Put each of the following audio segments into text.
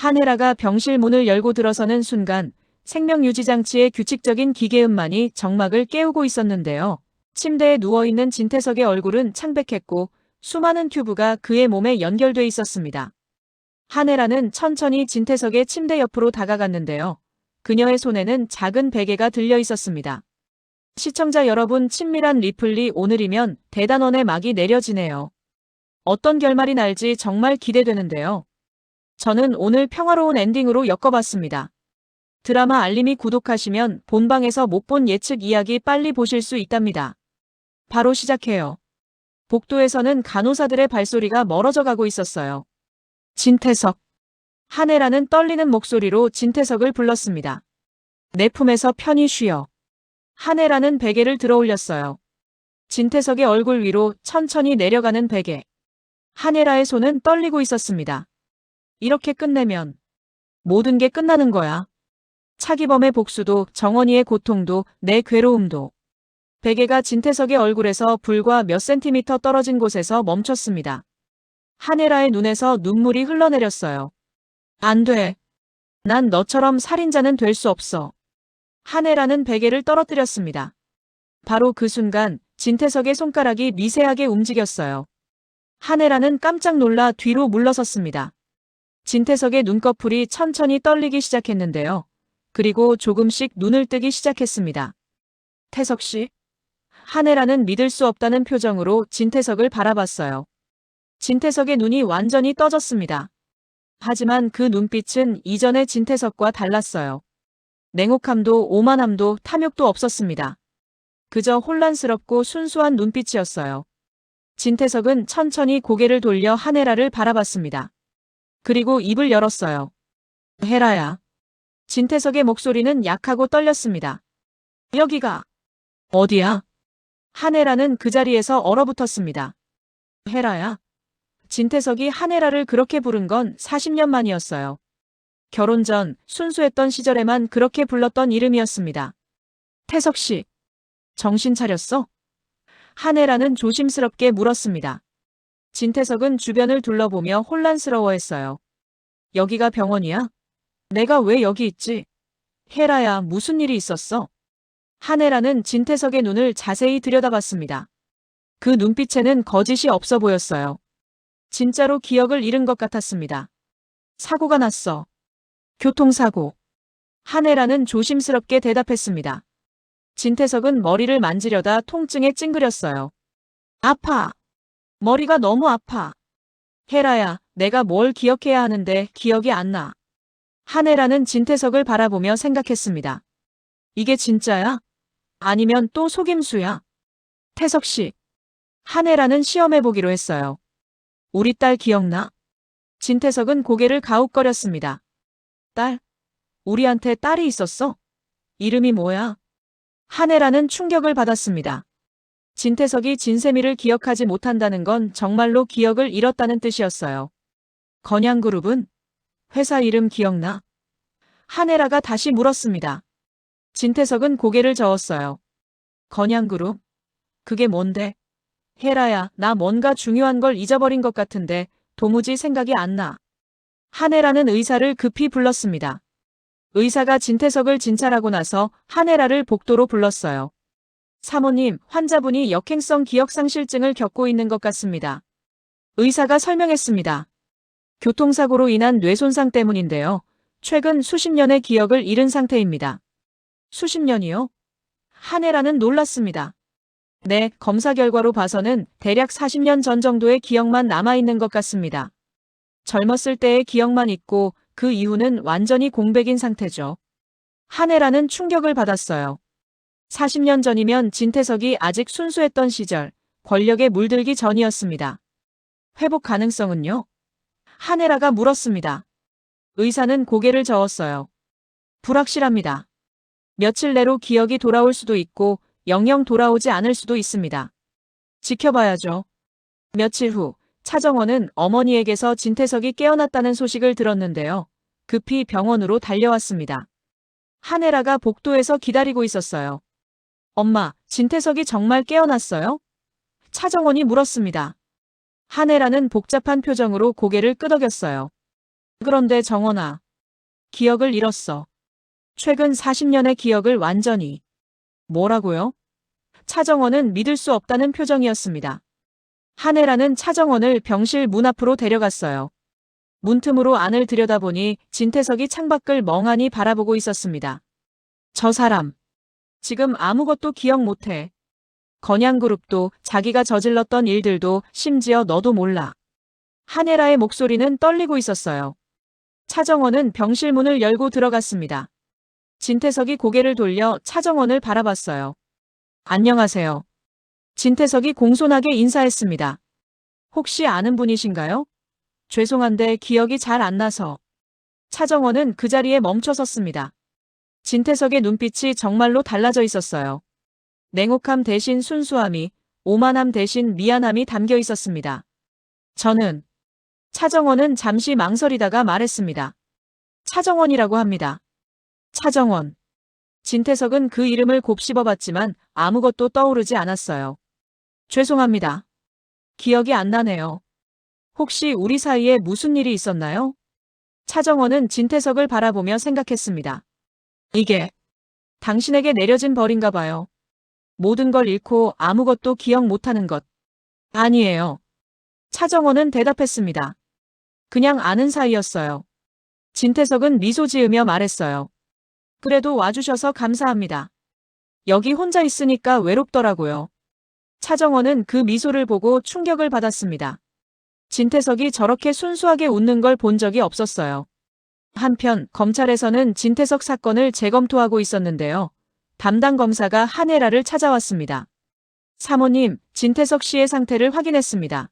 한혜라가 병실 문을 열고 들어서는 순간 생명유지장치의 규칙적인 기계음만이 정막을 깨우고 있었는데요. 침대에 누워있는 진태석의 얼굴은 창백했고 수많은 튜브가 그의 몸에 연결돼 있었습니다. 한혜라는 천천히 진태석의 침대 옆으로 다가갔는데요. 그녀의 손에는 작은 베개가 들려 있었습니다. 시청자 여러분, 친밀한 리플리, 오늘이면 대단원의 막이 내려지네요. 어떤 결말이 날지 정말 기대되는데요. 저는 오늘 평화로운 엔딩으로 엮어봤습니다. 드라마 알림이 구독하시면 본방에서 못 본 예측 이야기 빨리 보실 수 있답니다. 바로 시작해요. 복도에서는 간호사들의 발소리가 멀어져 가고 있었어요. 진태석. 한혜라는 떨리는 목소리로 진태석을 불렀습니다. 내 품에서 편히 쉬어. 한혜라는 베개를 들어 올렸어요. 진태석의 얼굴 위로 천천히 내려가는 베개. 한혜라의 손은 떨리고 있었습니다. 이렇게 끝내면 모든 게 끝나는 거야. 차기범의 복수도, 정원이의 고통도, 내 괴로움도. 베개가 진태석의 얼굴에서 불과 몇 센티미터 떨어진 곳에서 멈췄습니다. 한혜라의 눈에서 눈물이 흘러내렸어요. 안 돼. 난 너처럼 살인자는 될 수 없어. 한혜라는 베개를 떨어뜨렸습니다. 바로 그 순간 진태석의 손가락이 미세하게 움직였어요. 한혜라는 깜짝 놀라 뒤로 물러섰습니다. 진태석의 눈꺼풀이 천천히 떨리기 시작했는데요. 그리고 조금씩 눈을 뜨기 시작했습니다. 태석 씨? 한혜라는 믿을 수 없다는 표정으로 진태석을 바라봤어요. 진태석의 눈이 완전히 떠졌습니다. 하지만 그 눈빛은 이전의 진태석과 달랐어요. 냉혹함도 오만함도 탐욕도 없었습니다. 그저 혼란스럽고 순수한 눈빛이었어요. 진태석은 천천히 고개를 돌려 한혜라를 바라봤습니다. 그리고 입을 열었어요. 혜라야. 진태석의 목소리는 약하고 떨렸습니다. 여기가 어디야? 한혜라는 그 자리에서 얼어붙었습니다. 혜라야. 진태석이 한혜라를 그렇게 부른 건 40년 만이었어요. 결혼 전 순수했던 시절에만 그렇게 불렀던 이름이었습니다. 태석 씨, 정신 차렸어? 한혜라는 조심스럽게 물었습니다. 진태석은 주변을 둘러보며 혼란스러워했어요. 여기가 병원이야? 내가 왜 여기 있지? 혜라야, 무슨 일이 있었어? 한혜라는 진태석의 눈을 자세히 들여다봤습니다. 그 눈빛에는 거짓이 없어 보였어요. 진짜로 기억을 잃은 것 같았습니다. 사고가 났어. 교통사고. 한혜라는 조심스럽게 대답했습니다. 진태석은 머리를 만지려다 통증에 찡그렸어요. 아파. 머리가 너무 아파. 혜라야, 내가 뭘 기억해야 하는데 기억이 안 나. 한혜라는 진태석을 바라보며 생각했습니다. 이게 진짜야? 아니면 또 속임수야? 태석 씨. 한혜라는 시험해보기로 했어요. 우리 딸 기억나? 진태석은 고개를 가웃거렸습니다. 딸? 우리한테 딸이 있었어? 이름이 뭐야? 한혜라는 충격을 받았습니다. 진태석이 진세미를 기억하지 못한다는 건 정말로 기억을 잃었다는 뜻이었어요. 건양그룹은? 회사 이름 기억나? 한혜라가 다시 물었습니다. 진태석은 고개를 저었어요. 건양그룹? 그게 뭔데? 혜라야, 나 뭔가 중요한 걸 잊어버린 것 같은데 도무지 생각이 안 나. 한혜라는 의사를 급히 불렀습니다. 의사가 진태석을 진찰하고 나서 한혜라를 복도로 불렀어요. 사모님, 환자분이 역행성 기억상실증을 겪고 있는 것 같습니다. 의사가 설명했습니다. 교통사고로 인한 뇌손상 때문인데요. 최근 수십 년의 기억을 잃은 상태입니다. 수십 년이요? 한혜라는 놀랐습니다. 네, 검사 결과로 봐서는 대략 40년 전 정도의 기억만 남아있는 것 같습니다. 젊었을 때의 기억만 있고 그 이후는 완전히 공백인 상태죠. 한혜라는 충격을 받았어요. 40년 전이면 진태석이 아직 순수했던 시절, 권력에 물들기 전이었습니다. 회복 가능성은요? 한혜라가 물었습니다. 의사는 고개를 저었어요. 불확실합니다. 며칠 내로 기억이 돌아올 수도 있고 영영 돌아오지 않을 수도 있습니다. 지켜봐야죠. 며칠 후 차정원은 어머니에게서 진태석이 깨어났다는 소식을 들었는데요. 급히 병원으로 달려왔습니다. 한혜라가 복도에서 기다리고 있었어요. 엄마, 진태석이 정말 깨어났어요? 차정원이 물었습니다. 한혜라는 복잡한 표정으로 고개를 끄덕였어요. 그런데 정원아, 기억을 잃었어. 최근 40년의 기억을 완전히. 뭐라고요? 차정원은 믿을 수 없다는 표정이었습니다. 한혜라는 차정원을 병실 문 앞으로 데려갔어요. 문틈으로 안을 들여다보니 진태석이 창밖을 멍하니 바라보고 있었습니다. 저 사람, 지금 아무것도 기억 못해. 건양그룹도 자기가 저질렀던 일들도 심지어 너도 몰라. 한혜라의 목소리는 떨리고 있었어요. 차정원은 병실 문을 열고 들어갔습니다. 진태석이 고개를 돌려 차정원을 바라봤어요. 안녕하세요. 진태석이 공손하게 인사했습니다. 혹시 아는 분이신가요? 죄송한데 기억이 잘 안 나서. 차정원은 그 자리에 멈춰 섰습니다. 진태석의 눈빛이 정말로 달라져 있었어요. 냉혹함 대신 순수함이, 오만함 대신 미안함이 담겨 있었습니다. 저는. 차정원은 잠시 망설이다가 말했습니다. 차정원이라고 합니다. 차정원. 진태석은 그 이름을 곱씹어봤지만 아무것도 떠오르지 않았어요. 죄송합니다. 기억이 안 나네요. 혹시 우리 사이에 무슨 일이 있었나요? 차정원은 진태석을 바라보며 생각했습니다. 이게 당신에게 내려진 벌인가 봐요. 모든 걸 잃고 아무것도 기억 못하는 것. 아니에요. 차정원은 대답했습니다. 그냥 아는 사이였어요. 진태석은 미소 지으며 말했어요. 그래도 와주셔서 감사합니다. 여기 혼자 있으니까 외롭더라고요. 차정원은 그 미소를 보고 충격을 받았습니다. 진태석이 저렇게 순수하게 웃는 걸 본 적이 없었어요. 한편 검찰에서는 진태석 사건을 재검토하고 있었는데요. 담당 검사가 한혜라를 찾아왔습니다. 사모님, 진태석 씨의 상태를 확인했습니다.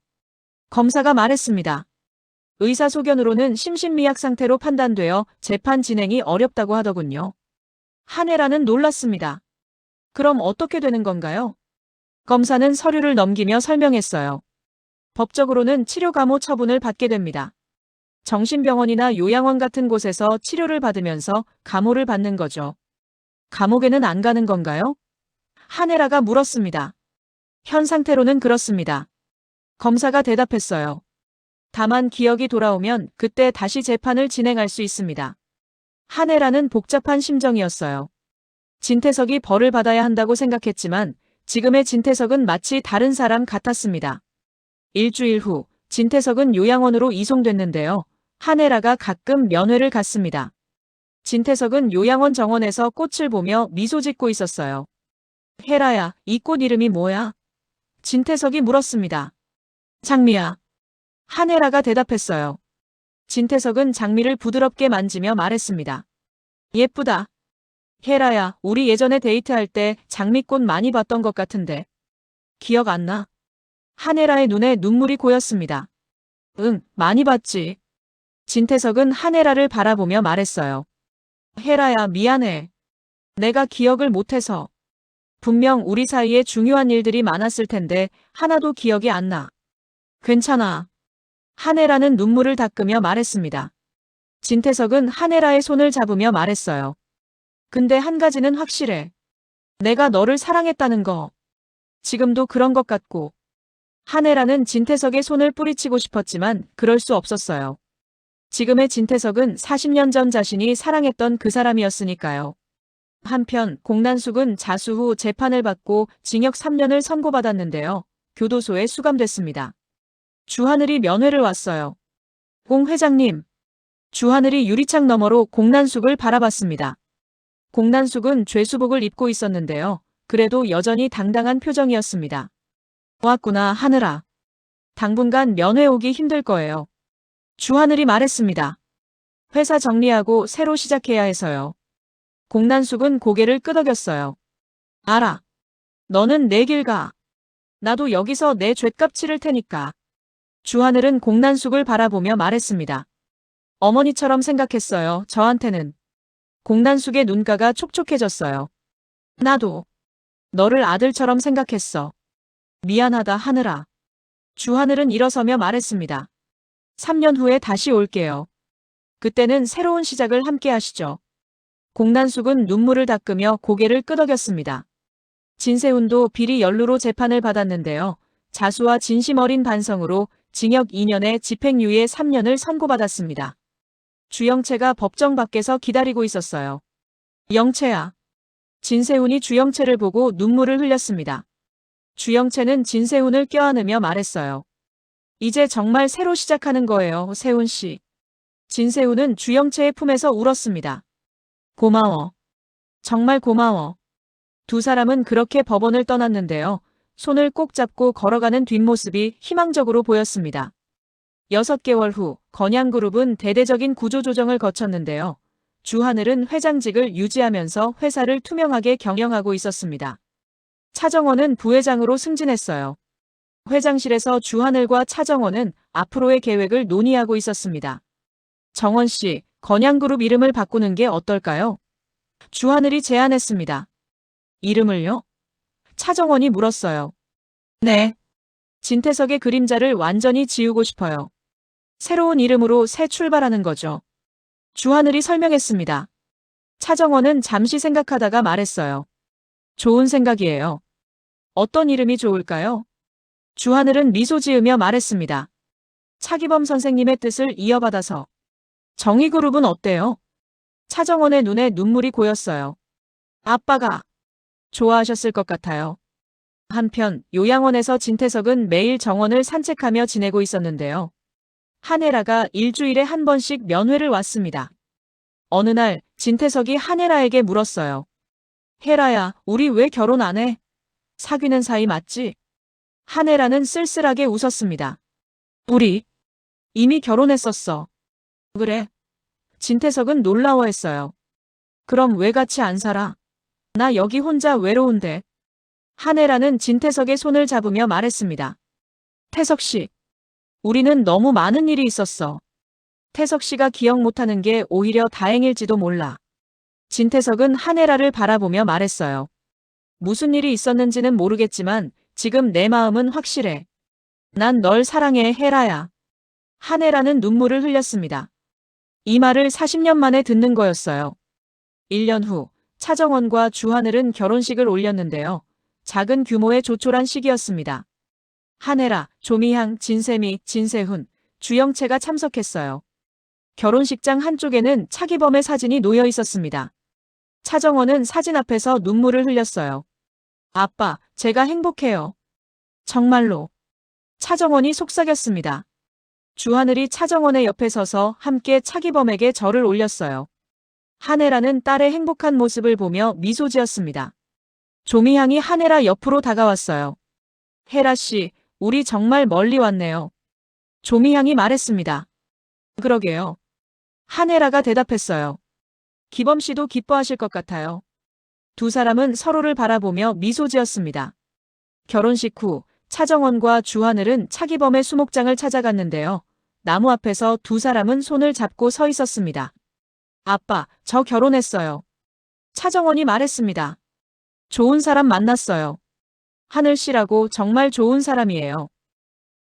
검사가 말했습니다. 의사소견으로는 심신미약 상태로 판단되어 재판 진행이 어렵다고 하더군요. 한혜라는 놀랐습니다. 그럼 어떻게 되는 건가요? 검사는 서류를 넘기며 설명했어요. 법적으로는 치료 감호 처분을 받게 됩니다. 정신병원이나 요양원 같은 곳에서 치료를 받으면서 감호를 받는 거죠. 감옥에는 안 가는 건가요? 한혜라가 물었습니다. 현 상태로는 그렇습니다. 검사가 대답했어요. 다만 기억이 돌아오면 그때 다시 재판을 진행할 수 있습니다. 한혜라는 복잡한 심정이었어요. 진태석이 벌을 받아야 한다고 생각했지만 지금의 진태석은 마치 다른 사람 같았습니다. 일주일 후 진태석은 요양원으로 이송됐는데요. 한혜라가 가끔 면회를 갔습니다. 진태석은 요양원 정원에서 꽃을 보며 미소 짓고 있었어요. 혜라야, 이 꽃 이름이 뭐야? 진태석이 물었습니다. 장미야. 한혜라가 대답했어요. 진태석은 장미를 부드럽게 만지며 말했습니다. 예쁘다. 혜라야, 우리 예전에 데이트할 때 장미꽃 많이 봤던 것 같은데. 기억 안 나? 한혜라의 눈에 눈물이 고였습니다. 응, 많이 봤지. 진태석은 한혜라를 바라보며 말했어요. 혜라야, 미안해. 내가 기억을 못해서. 분명 우리 사이에 중요한 일들이 많았을 텐데 하나도 기억이 안 나. 괜찮아. 한혜라는 눈물을 닦으며 말했습니다. 진태석은 한혜라의 손을 잡으며 말했어요. 근데 한 가지는 확실해. 내가 너를 사랑했다는 거. 지금도 그런 것 같고. 한혜라는 진태석의 손을 뿌리치고 싶었지만 그럴 수 없었어요. 지금의 진태석은 40년 전 자신이 사랑했던 그 사람이었으니까요. 한편 공난숙은 자수 후 재판을 받고 징역 3년을 선고받았는데요. 교도소에 수감됐습니다. 주하늘이 면회를 왔어요. 공 회장님. 주하늘이 유리창 너머로 공난숙을 바라봤습니다. 공난숙은 죄수복을 입고 있었는데요. 그래도 여전히 당당한 표정이었습니다. 왔구나, 하늘아. 당분간 면회 오기 힘들 거예요. 주하늘이 말했습니다. 회사 정리하고 새로 시작해야 해서요. 공난숙은 고개를 끄덕였어요. 알아. 너는 내 길 가. 나도 여기서 내 죗값 치를 테니까. 주하늘은 공난숙을 바라보며 말했습니다. 어머니처럼 생각했어요, 저한테는. 공난숙의 눈가가 촉촉해졌어요. 나도. 너를 아들처럼 생각했어. 미안하다, 하늘아. 주하늘은 일어서며 말했습니다. 3년 후에 다시 올게요. 그때는 새로운 시작을 함께 하시죠. 공난숙은 눈물을 닦으며 고개를 끄덕였습니다. 진세훈도 비리 연루로 재판을 받았는데요. 자수와 진심 어린 반성으로 징역 2년에 집행유예 3년을 선고받았습니다. 주영채가 법정 밖에서 기다리고 있었어요. 영채야. 진세훈이 주영채를 보고 눈물을 흘렸습니다. 주영채는 진세훈을 껴안으며 말했어요. 이제 정말 새로 시작하는 거예요, 세훈 씨. 진세훈은 주영채의 품에서 울었습니다. 고마워. 정말 고마워. 두 사람은 그렇게 법원을 떠났는데요. 손을 꼭 잡고 걸어가는 뒷모습이 희망적으로 보였습니다. 6개월 후 건양그룹은 대대적인 구조조정을 거쳤는데요. 주하늘은 회장직을 유지하면서 회사를 투명하게 경영하고 있었습니다. 차정원은 부회장으로 승진했어요. 회장실에서 주하늘과 차정원은 앞으로의 계획을 논의하고 있었습니다. 정원 씨, 건양그룹 이름을 바꾸는 게 어떨까요? 주하늘이 제안했습니다. 이름을요? 차정원이 물었어요. 네. 진태석의 그림자를 완전히 지우고 싶어요. 새로운 이름으로 새 출발하는 거죠. 주하늘이 설명했습니다. 차정원은 잠시 생각하다가 말했어요. 좋은 생각이에요. 어떤 이름이 좋을까요? 주하늘은 미소 지으며 말했습니다. 차기범 선생님의 뜻을 이어받아서. 정의그룹은 어때요? 차정원의 눈에 눈물이 고였어요. 아빠가 좋아하셨을 것 같아요. 한편 요양원에서 진태석은 매일 정원을 산책하며 지내고 있었는데요. 한혜라가 일주일에 한 번씩 면회를 왔습니다. 어느 날 진태석이 한혜라에게 물었어요. 혜라야, 우리 왜 결혼 안 해? 사귀는 사이 맞지? 한혜라는 쓸쓸하게 웃었습니다. 우리 이미 결혼했었어. 그래? 진태석은 놀라워했어요. 그럼 왜 같이 안 살아? 나 여기 혼자 외로운데. 한혜라는 진태석의 손을 잡으며 말했습니다. 태석 씨, 우리는 너무 많은 일이 있었어. 태석 씨가 기억 못하는 게 오히려 다행일지도 몰라. 진태석은 한혜라를 바라보며 말했어요. 무슨 일이 있었는지는 모르겠지만 지금 내 마음은 확실해. 난 널 사랑해, 혜라야. 한혜라는 눈물을 흘렸습니다. 이 말을 40년 만에 듣는 거였어요. 1년 후 차정원과 주하늘은 결혼식을 올렸는데요. 작은 규모의 조촐한 시기였습니다. 한혜라, 조미향, 진세미, 진세훈, 주영채가 참석했어요. 결혼식장 한쪽에는 차기범의 사진이 놓여 있었습니다. 차정원은 사진 앞에서 눈물을 흘렸어요. 아빠, 제가 행복해요. 정말로. 차정원이 속삭였습니다. 주하늘이 차정원의 옆에 서서 함께 차기범에게 절을 올렸어요. 한혜라는 딸의 행복한 모습을 보며 미소 지었습니다. 조미향이 한혜라 옆으로 다가왔어요. 혜라 씨, 우리 정말 멀리 왔네요. 조미향이 말했습니다. 그러게요. 한혜라가 대답했어요. 기범 씨도 기뻐하실 것 같아요. 두 사람은 서로를 바라보며 미소 지었습니다. 결혼식 후 차정원과 주하늘은 차기범의 수목장을 찾아갔는데요. 나무 앞에서 두 사람은 손을 잡고 서 있었습니다. 아빠, 저 결혼했어요. 차정원이 말했습니다. 좋은 사람 만났어요. 하늘 씨라고 정말 좋은 사람이에요.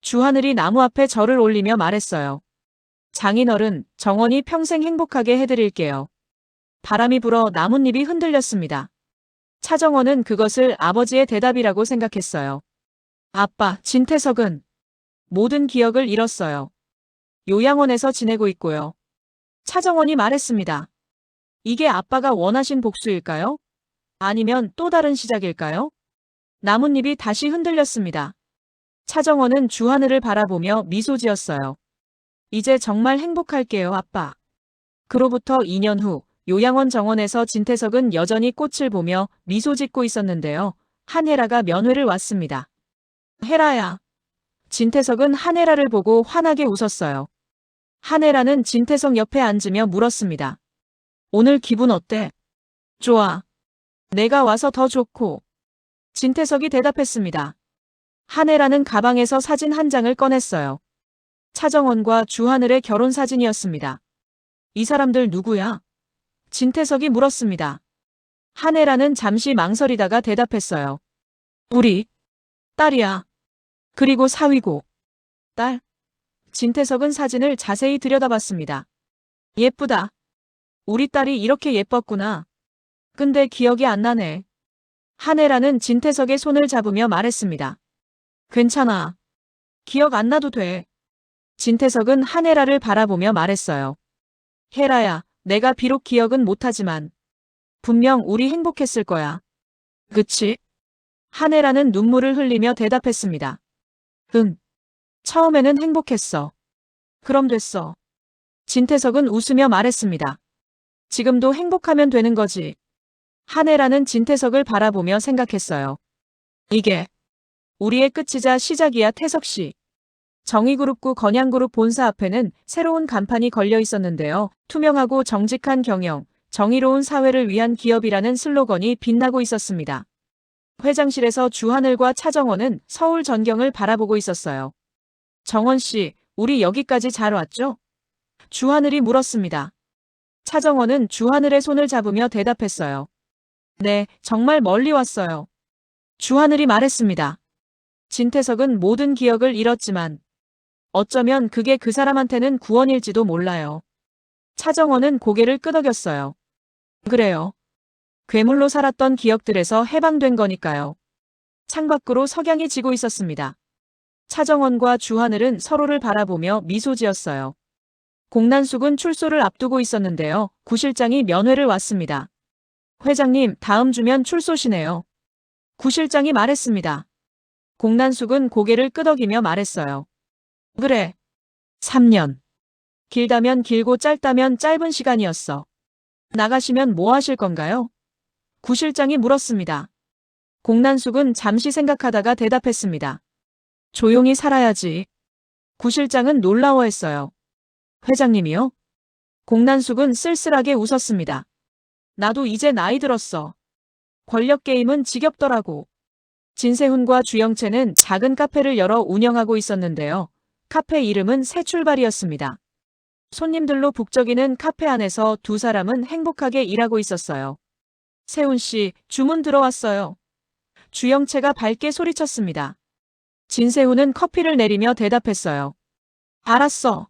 주하늘이 나무 앞에 절을 올리며 말했어요. 장인어른, 정원이 평생 행복하게 해드릴게요. 바람이 불어 나뭇잎이 흔들렸습니다. 차정원은 그것을 아버지의 대답이라고 생각했어요. 아빠, 진태석은 모든 기억을 잃었어요. 요양원에서 지내고 있고요. 차정원이 말했습니다. 이게 아빠가 원하신 복수일까요? 아니면 또 다른 시작일까요? 나뭇잎이 다시 흔들렸습니다. 차정원은 주하늘을 바라보며 미소 지었어요. 이제 정말 행복할게요, 아빠. 그로부터 2년 후 요양원 정원에서 진태석은 여전히 꽃을 보며 미소 짓고 있었는데요. 한혜라가 면회를 왔습니다. 혜라야. 진태석은 한혜라를 보고 환하게 웃었어요. 한혜라는 진태석 옆에 앉으며 물었습니다. 오늘 기분 어때? 좋아. 내가 와서 더 좋고. 진태석이 대답했습니다. 한혜라는 가방에서 사진 한 장을 꺼냈어요. 차정원과 주하늘의 결혼 사진이었습니다. 이 사람들 누구야? 진태석이 물었습니다. 한혜라는 잠시 망설이다가 대답했어요. 우리 딸이야. 그리고 사위고. 딸? 진태석은 사진을 자세히 들여다봤습니다. 예쁘다. 우리 딸이 이렇게 예뻤구나. 근데 기억이 안 나네. 한혜라는 진태석의 손을 잡으며 말했습니다. 괜찮아. 기억 안 나도 돼. 진태석은 한혜라를 바라보며 말했어요. 혜라야, 내가 비록 기억은 못하지만 분명 우리 행복했을 거야. 그치? 한혜라는 눈물을 흘리며 대답했습니다. 응. 처음에는 행복했어. 그럼 됐어. 진태석은 웃으며 말했습니다. 지금도 행복하면 되는 거지. 한혜라는 진태석을 바라보며 생각했어요. 이게 우리의 끝이자 시작이야, 태석씨. 정의그룹구 건양그룹 본사 앞에는 새로운 간판이 걸려 있었는데요. 투명하고 정직한 경영, 정의로운 사회를 위한 기업이라는 슬로건이 빛나고 있었습니다. 회장실에서 주하늘과 차정원은 서울 전경을 바라보고 있었어요. 정원 씨, 우리 여기까지 잘 왔죠? 주하늘이 물었습니다. 차정원은 주하늘의 손을 잡으며 대답했어요. 네, 정말 멀리 왔어요. 주하늘이 말했습니다. 진태석은 모든 기억을 잃었지만 어쩌면 그게 그 사람한테는 구원일지도 몰라요. 차정원은 고개를 끄덕였어요. 그래요. 괴물로 살았던 기억들에서 해방된 거니까요. 창밖으로 석양이 지고 있었습니다. 차정원과 주하늘은 서로를 바라보며 미소 지었어요. 공난숙은 출소를 앞두고 있었는데요. 구실장이 면회를 왔습니다. 회장님, 다음 주면 출소시네요. 구실장이 말했습니다. 공난숙은 고개를 끄덕이며 말했어요. 그래. 3년. 길다면 길고 짧다면 짧은 시간이었어. 나가시면 뭐 하실 건가요? 구실장이 물었습니다. 공난숙은 잠시 생각하다가 대답했습니다. 조용히 살아야지. 구실장은 놀라워했어요. 회장님이요? 공난숙은 쓸쓸하게 웃었습니다. 나도 이제 나이 들었어. 권력 게임은 지겹더라고. 진세훈과 주영채는 작은 카페를 열어 운영하고 있었는데요. 카페 이름은 새 출발이었습니다. 손님들로 북적이는 카페 안에서 두 사람은 행복하게 일하고 있었어요. 세훈 씨, 주문 들어왔어요. 주영채가 밝게 소리쳤습니다. 진세훈은 커피를 내리며 대답했어요. 알았어.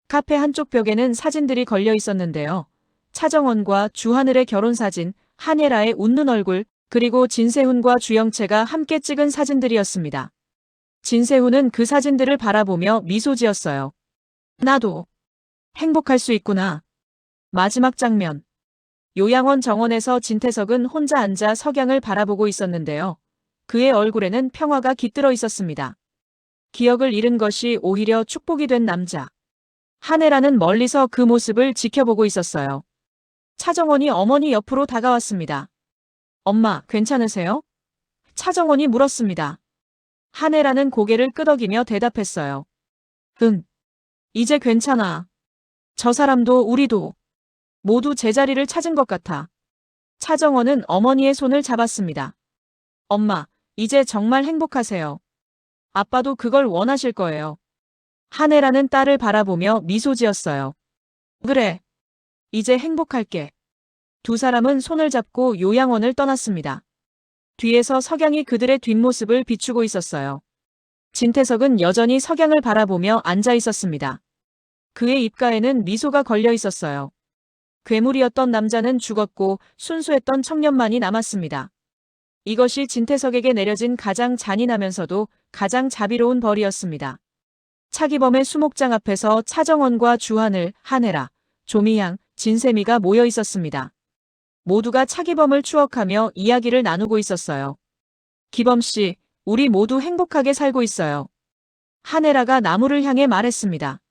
카페 한쪽 벽에는 사진들이 걸려 있었는데요. 차정원과 주하늘의 결혼사진, 한예라의 웃는 얼굴, 그리고 진세훈과 주영채가 함께 찍은 사진들이었습니다. 진세훈은 그 사진들을 바라보며 미소 지었어요. 나도 행복할 수 있구나. 마지막 장면. 요양원 정원에서 진태석은 혼자 앉아 석양을 바라보고 있었는데요. 그의 얼굴에는 평화가 깃들어 있었습니다. 기억을 잃은 것이 오히려 축복이 된 남자. 한혜라는 멀리서 그 모습을 지켜보고 있었어요. 차정원이 어머니 옆으로 다가왔습니다. 엄마, 괜찮으세요? 차정원이 물었습니다. 한혜라는 고개를 끄덕이며 대답했어요. 응. 이제 괜찮아. 저 사람도 우리도 모두 제자리를 찾은 것 같아. 차정원은 어머니의 손을 잡았습니다. 엄마, 이제 정말 행복하세요. 아빠도 그걸 원하실 거예요. 한혜라는 딸을 바라보며 미소 지었어요. 그래. 이제 행복할게. 두 사람은 손을 잡고 요양원을 떠났습니다. 뒤에서 석양이 그들의 뒷모습을 비추고 있었어요. 진태석은 여전히 석양을 바라보며 앉아 있었습니다. 그의 입가에는 미소가 걸려 있었어요. 괴물이었던 남자는 죽었고 순수했던 청년만이 남았습니다. 이것이 진태석에게 내려진 가장 잔인하면서도 가장 자비로운 벌이었습니다. 차기범의 수목장 앞에서 차정원과 주하늘, 한혜라, 조미향, 진세미가 모여 있었습니다. 모두가 차기범을 추억하며 이야기를 나누고 있었어요. 기범씨, 우리 모두 행복하게 살고 있어요. 한혜라가 나무를 향해 말했습니다.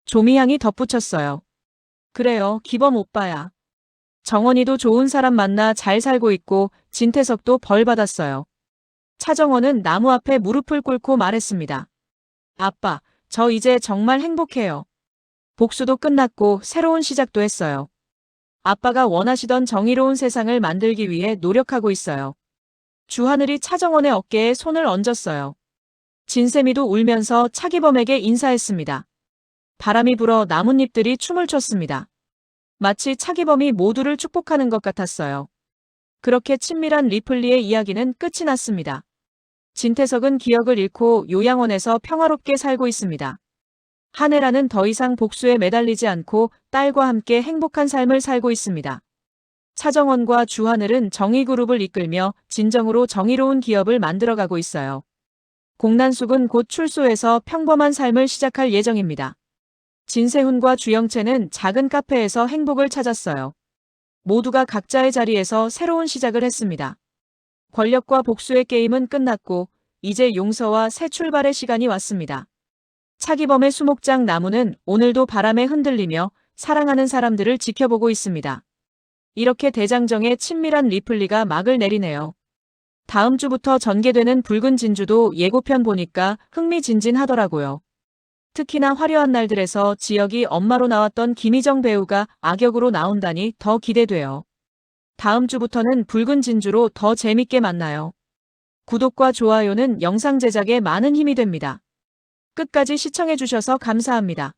조미향이 덧붙였어요. 그래요, 기범 오빠야. 정원이도 좋은 사람 만나 잘 살고 있고 진태석도 벌 받았어요. 차정원은 나무 앞에 무릎을 꿇고 말했습니다. 아빠, 저 이제 정말 행복해요. 복수도 끝났고 새로운 시작도 했어요. 아빠가 원하시던 정의로운 세상을 만들기 위해 노력하고 있어요. 주하늘이 차정원의 어깨에 손을 얹었어요. 진세미도 울면서 차기범에게 인사했습니다. 바람이 불어 나뭇잎들이 춤을 췄습니다. 마치 차기범이 모두를 축복하는 것 같았어요. 그렇게 친밀한 리플리의 이야기는 끝이 났습니다. 진태석은 기억을 잃고 요양원에서 평화롭게 살고 있습니다. 한혜라는 더 이상 복수에 매달리지 않고 딸과 함께 행복한 삶을 살고 있습니다. 차정원과 주하늘은 정의그룹을 이끌며 진정으로 정의로운 기업을 만들어가고 있어요. 공난숙은 곧 출소해서 평범한 삶을 시작할 예정입니다. 진세훈과 주영채는 작은 카페에서 행복을 찾았어요. 모두가 각자의 자리에서 새로운 시작을 했습니다. 권력과 복수의 게임은 끝났고 이제 용서와 새 출발의 시간이 왔습니다. 차기범의 수목장 나무는 오늘도 바람에 흔들리며 사랑하는 사람들을 지켜보고 있습니다. 이렇게 대장정의 친밀한 리플리가 막을 내리네요. 다음 주부터 전개되는 붉은 진주도 예고편 보니까 흥미진진하더라고요. 특히나 화려한 날들에서 지역이 엄마로 나왔던 김희정 배우가 악역으로 나온다니 더 기대돼요. 다음 주부터는 붉은 진주로 더 재밌게 만나요. 구독과 좋아요는 영상 제작에 많은 힘이 됩니다. 끝까지 시청해주셔서 감사합니다.